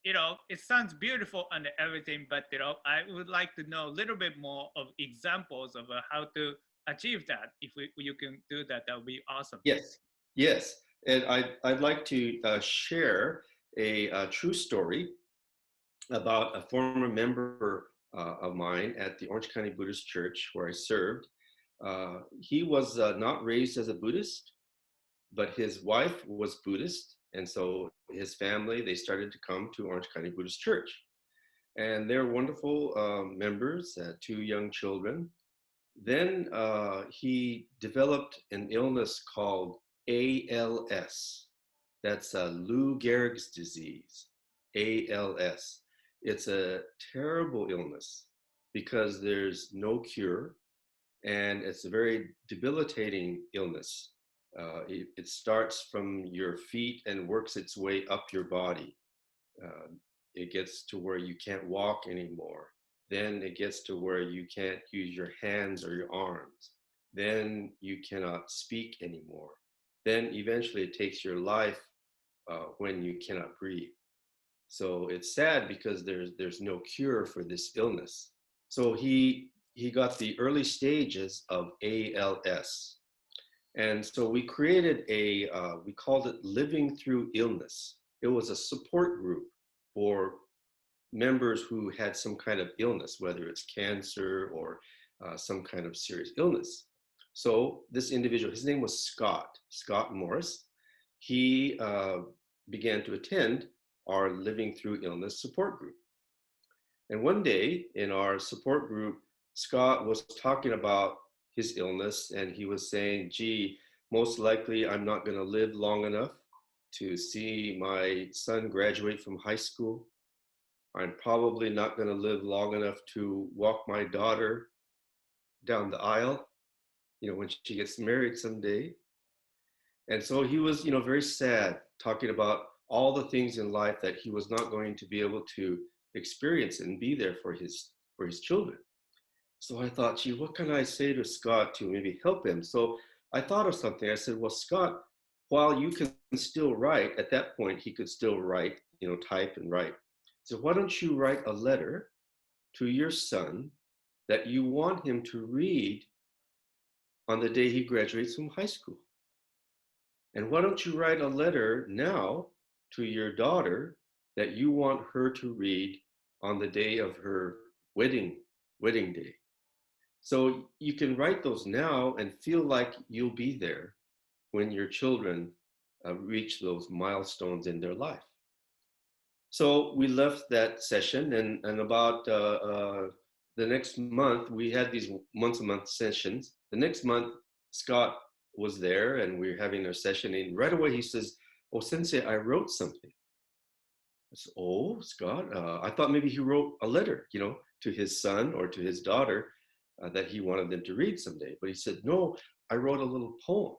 it sounds beautiful and everything, but, I would like to know a little bit more of examples of how to achieve that. If you can do that, that would be awesome. Yes, yes. And I'd like to share a true story about a former member of mine at the Orange County Buddhist Church where I served. He was not raised as a Buddhist, but his wife was Buddhist. And so his family, they started to come to Orange County Buddhist Church. And they're wonderful members, two young children. Then he developed an illness called ALS. That's Lou Gehrig's disease, ALS. It's a terrible illness because there's no cure, and it's a very debilitating illness. It starts from your feet and works its way up your body. It gets to where you can't walk anymore. Then it gets to where you can't use your hands or your arms. Then you cannot speak anymore. Then eventually it takes your life when you cannot breathe. So it's sad because there's no cure for this illness. So he got the early stages of ALS. And so we created we called it Living Through Illness. It was a support group for members who had some kind of illness, whether it's cancer or some kind of serious illness. So this individual, his name was Scott Morris. He began to attend our Living Through Illness support group. And one day in our support group, Scott was talking about his illness, and he was saying, gee, most likely I'm not going to live long enough to see my son graduate from high school. I'm probably not going to live long enough to walk my daughter down the aisle, when she gets married someday. And so he was, very sad, talking about all the things in life that he was not going to be able to experience and be there for his children. So I thought, gee, what can I say to Scott to maybe help him? So I thought of something. I said, well, Scott, while you can still write, at that point, he could still write, type and write. So why don't you write a letter to your son that you want him to read on the day he graduates from high school? And why don't you write a letter now to your daughter that you want her to read on the day of her wedding day? So you can write those now and feel like you'll be there when your children reach those milestones in their life. So we left that session, and about the next month, we had these once-a-month sessions. The next month, Scott was there, and we were having our session, and right away he says, oh, Sensei, I wrote something. I said, oh, Scott, I thought maybe he wrote a letter, to his son or to his daughter that he wanted them to read someday. But he said, no, I wrote a little poem.